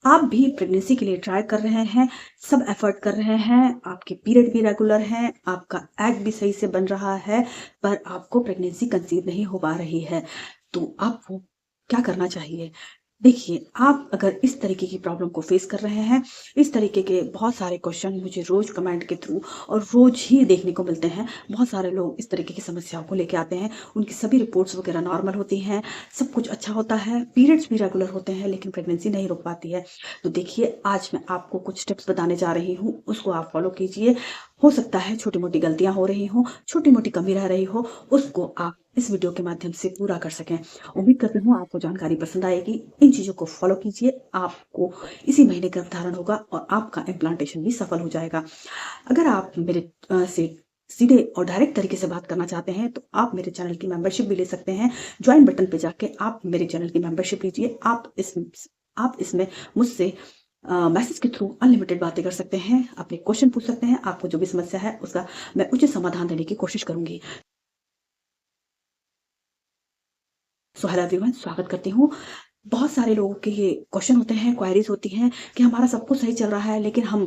आप भी प्रेगनेंसी के लिए ट्राई कर रहे हैं, सब एफर्ट कर रहे हैं, आपके पीरियड भी रेगुलर हैं, आपका एग भी सही से बन रहा है, पर आपको प्रेगनेंसी कंसीव नहीं हो पा रही है, तो आपको क्या करना चाहिए? देखिए, आप अगर इस तरीके की प्रॉब्लम को फेस कर रहे हैं, इस तरीके के बहुत सारे क्वेश्चन मुझे रोज़ कमेंट के थ्रू और रोज़ ही देखने को मिलते हैं। बहुत सारे लोग इस तरीके की समस्याओं को लेके आते हैं, उनकी सभी रिपोर्ट्स वगैरह नॉर्मल होती हैं, सब कुछ अच्छा होता है, पीरियड्स भी रेगुलर होते हैं, लेकिन प्रेगनेंसी नहीं रुक पाती है। तो देखिए, आज मैं आपको कुछ टिप्स बताने जा रही हूँ, उसको आप फॉलो कीजिए। हो सकता है छोटी-मोटी गलतियाँ हो रही हों, छोटी-मोटी कमी रह रही हो, उसको आप इस वीडियो के माध्यम से पूरा कर सकें। उम्मीद करती हूँ आपको जानकारी पसंद आएगी। इन चीज़ों को फॉलो कीजिए, आपको इसी महीने गर्भधारण होगा और आपका इम्प्लांटेशन भी सफल हो जाएगा। अगर आप मेरे से सीधे और डायरेक्ट तरीके से बात करना चाहते हैं, तो आप मेरे चैनल की मेंबरशिप भी ले सकते हैं। जॉइन बटन पे जाके आप मेरे चैनल की मेंबरशिप लीजिए। आप इसमें मुझसे मैसेज के थ्रू अनलिमिटेड बातें कर सकते हैं, अपने क्वेश्चन पूछ सकते हैं, आपको जो भी समस्या है उसका मैं उचित समाधान देने की कोशिश करूँगी। सो हेलो एवरीवन, स्वागत करती हूँ। बहुत सारे लोगों के ये क्वेश्चन होते हैं, क्वेरीज होती हैं कि हमारा सब कुछ सही चल रहा है, लेकिन हम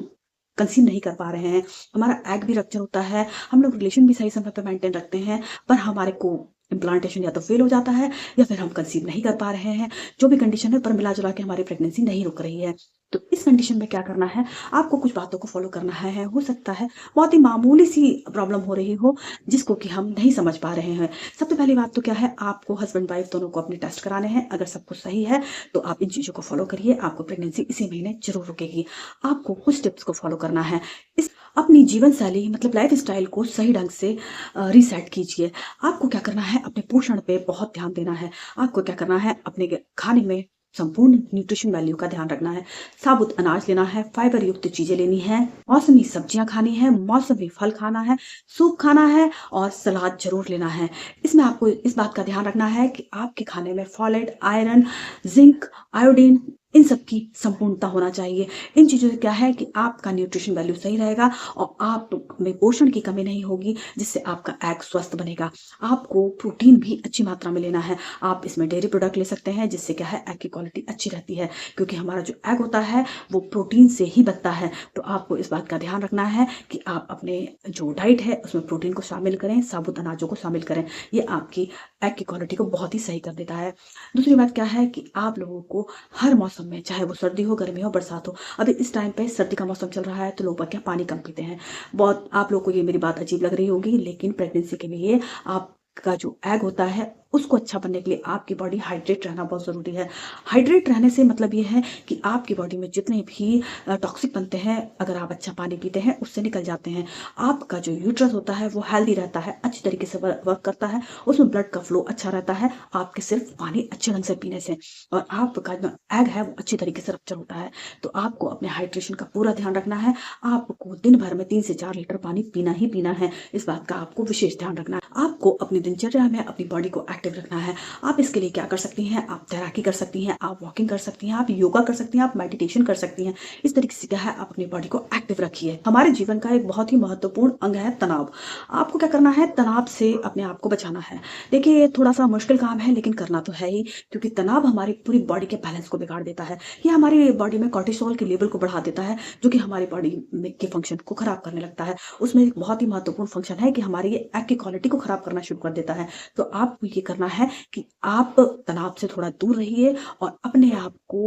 कंसीव नहीं कर पा रहे हैं। हमारा एग भी रप्चर होता है, हम लोग रिलेशन भी सही समय पे मेंटेन रखते हैं, पर हमारे को इम्प्लांटेशन या तो फेल हो जाता है या फिर हम कंसीव नहीं कर पा रहे हैं। जो भी कंडीशन है, पर मिला जुला के हमारी प्रेगनेंसी नहीं रुक रही है। तो इस कंडीशन में क्या करना है? आपको कुछ बातों को फॉलो करना है। हो सकता है बहुत ही मामूली सी प्रॉब्लम हो रही हो, जिसको कि हम नहीं समझ पा रहे हैं। सबसे पहली बात तो क्या है, आपको हस्बैंड वाइफ दोनों को अपने टेस्ट कराने हैं। अगर सब कुछ सही है तो आप इन चीज़ों को फॉलो करिए, आपको प्रेगनेंसी इसी महीने ज़रूर रुकेगी। आपको कुछ टिप्स को फॉलो करना है। इस अपनी जीवन शैली मतलब लाइफ स्टाइल को सही ढंग से रीसेट कीजिए। आपको क्या करना है, अपने पोषण पे बहुत ध्यान देना है। आपको क्या करना है, अपने खाने में संपूर्ण न्यूट्रिशन वैल्यू का ध्यान रखना है। साबुत अनाज लेना है, फाइबर युक्त चीज़ें लेनी है, मौसमी सब्जियाँ खानी है, मौसमी फल खाना है, सूप खाना है और सलाद ज़रूर लेना है। इसमें आपको इस बात का ध्यान रखना है कि आपके खाने में फोलेट, आयरन, ज़िंक, आयोडीन इन सब की संपूर्णता होना चाहिए। इन चीज़ों से क्या है कि आपका न्यूट्रिशन वैल्यू सही रहेगा और आप में पोषण की कमी नहीं होगी, जिससे आपका एग स्वस्थ बनेगा। आपको प्रोटीन भी अच्छी मात्रा में लेना है। आप इसमें डेयरी प्रोडक्ट ले सकते हैं, जिससे क्या है एग की क्वालिटी अच्छी रहती है, क्योंकि हमारा जो एग होता है वो प्रोटीन से ही बनता है। तो आपको इस बात का ध्यान रखना है कि आप अपने जो डाइट है उसमें प्रोटीन को शामिल करें, साबुत अनाजों को शामिल करें। ये आपकी एग की क्वालिटी को बहुत ही सही कर देता है। दूसरी बात क्या है कि आप लोगों को हर मौसम में, चाहे वो सर्दी हो, गर्मी हो, बरसात हो, अभी इस टाइम पे सर्दी का मौसम चल रहा है तो लोग क्या पानी कम पीते हैं। बहुत आप लोगों को ये मेरी बात अजीब लग रही होगी, लेकिन प्रेगनेंसी के लिए आपका जो एग होता है उसको अच्छा बनने के लिए आपकी बॉडी हाइड्रेट रहना बहुत ज़रूरी है। हाइड्रेट रहने से मतलब ये है कि आपकी बॉडी में जितने भी टॉक्सिक बनते हैं, अगर आप अच्छा पानी पीते हैं उससे निकल जाते हैं। आपका जो यूट्रस होता है वो हेल्दी रहता है, अच्छी तरीके से वर्क करता है, उसमें ब्लड का फ्लो अच्छा रहता है, आपके सिर्फ पानी अच्छे ढंग से पीने से। और आपका जो एग है वो अच्छी तरीके से रप्चर होता है। तो आपको अपने हाइड्रेशन का पूरा ध्यान रखना है। आपको दिन भर में 3 से 4 लीटर पानी पीना ही पीना है। इस बात का आपको विशेष ध्यान रखना है। आपको अपनी दिनचर्या में अपनी बॉडी को एक्टिव रखना है। आप इसके लिए क्या कर सकती हैं, आप तैराकी कर सकती हैं, आप वॉकिंग कर सकती हैं, आप योगा कर सकती हैं, आप मेडिटेशन कर सकती हैं। इस तरीके से क्या है, आप अपनी बॉडी को एक्टिव रखिए। हमारे जीवन का एक बहुत ही महत्वपूर्ण अंग है तनाव। आपको क्या करना है, तनाव से अपने आप को बचाना है। देखिए, ये थोड़ा सा मुश्किल काम है, लेकिन करना तो है ही, क्योंकि तनाव हमारी पूरी बॉडी के बैलेंस को बिगाड़ देता है। ये हमारी बॉडी में कॉर्टिसोल के लेवल को बढ़ा देता है, जो कि हमारी बॉडी में के फंक्शन को खराब करने लगता है। उसमें एक बहुत ही महत्वपूर्ण फंक्शन है कि हमारी ये एग की क्वालिटी को खराब करना शुरू कर देता है। तो आपको ये करना है कि आप तनाव से थोड़ा दूर रहिए और अपने आप को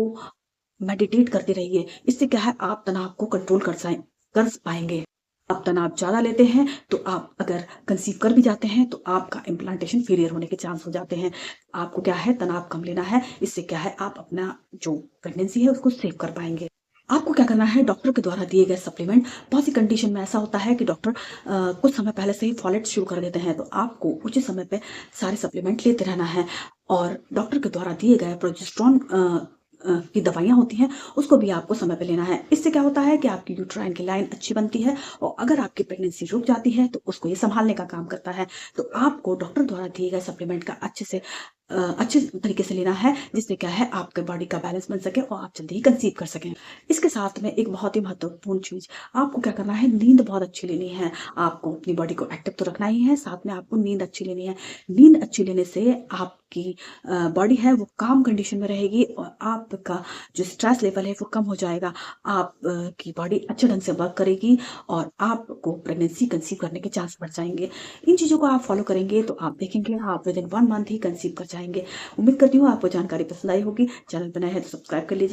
मेडिटेट करते रहिए। इससे क्या है, आप तनाव को कंट्रोल कर पाएंगे। आप तनाव ज़्यादा लेते हैं तो आप अगर कंसीव कर भी जाते हैं तो आपका इम्प्लांटेशन फेलियर होने के चांस हो जाते हैं। आपको क्या है, तनाव कम लेना है। इससे क्या है, आप अपना जो प्रेगनेंसी है उसको सेव कर पाएंगे। आपको क्या करना है, डॉक्टर के द्वारा दिए गए सप्लीमेंट, बहुत सी कंडीशन में ऐसा होता है कि डॉक्टर कुछ समय पहले से ही फॉलेट शुरू कर देते हैं, तो आपको उचित समय पे सारे सप्लीमेंट लेते रहना है। और डॉक्टर के द्वारा दिए गए प्रोजेस्टेरोन की दवाइयाँ होती हैं, उसको भी आपको समय पे लेना है। इससे क्या होता है कि आपकी यूट्राइन की लाइन अच्छी बनती है और अगर आपकी प्रेगनेंसी रुक जाती है तो उसको ये संभालने का काम करता है। तो आपको डॉक्टर द्वारा दिए गए सप्लीमेंट का अच्छे तरीके से लेना है, जिससे क्या है, आपके बॉडी का बैलेंस बन सके और आप जल्दी ही कंसीव कर सकें। इसके साथ में एक बहुत ही महत्वपूर्ण चीज़, आपको क्या करना है, नींद बहुत अच्छी लेनी है। आपको अपनी बॉडी को एक्टिव तो रखना ही है, साथ में आपको नींद अच्छी लेनी है। नींद अच्छी लेने से आपकी बॉडी है वो काम कंडीशन में रहेगी और आप आपका जो स्ट्रेस लेवल है वो कम हो जाएगा, आप की बॉडी अच्छे ढंग से वर्क करेगी और आपको प्रेगनेंसी कंसीव करने के चांस बढ़ जाएँगे। इन चीज़ों को आप फॉलो करेंगे तो आप देखेंगे आप विदिन 1 मंथ ही कंसीव कर जाएँगे। उम्मीद करती हूँ आपको जानकारी पसंद आई होगी। चैनल पर नए हैं तो सब्सक्राइब कर लीजिए।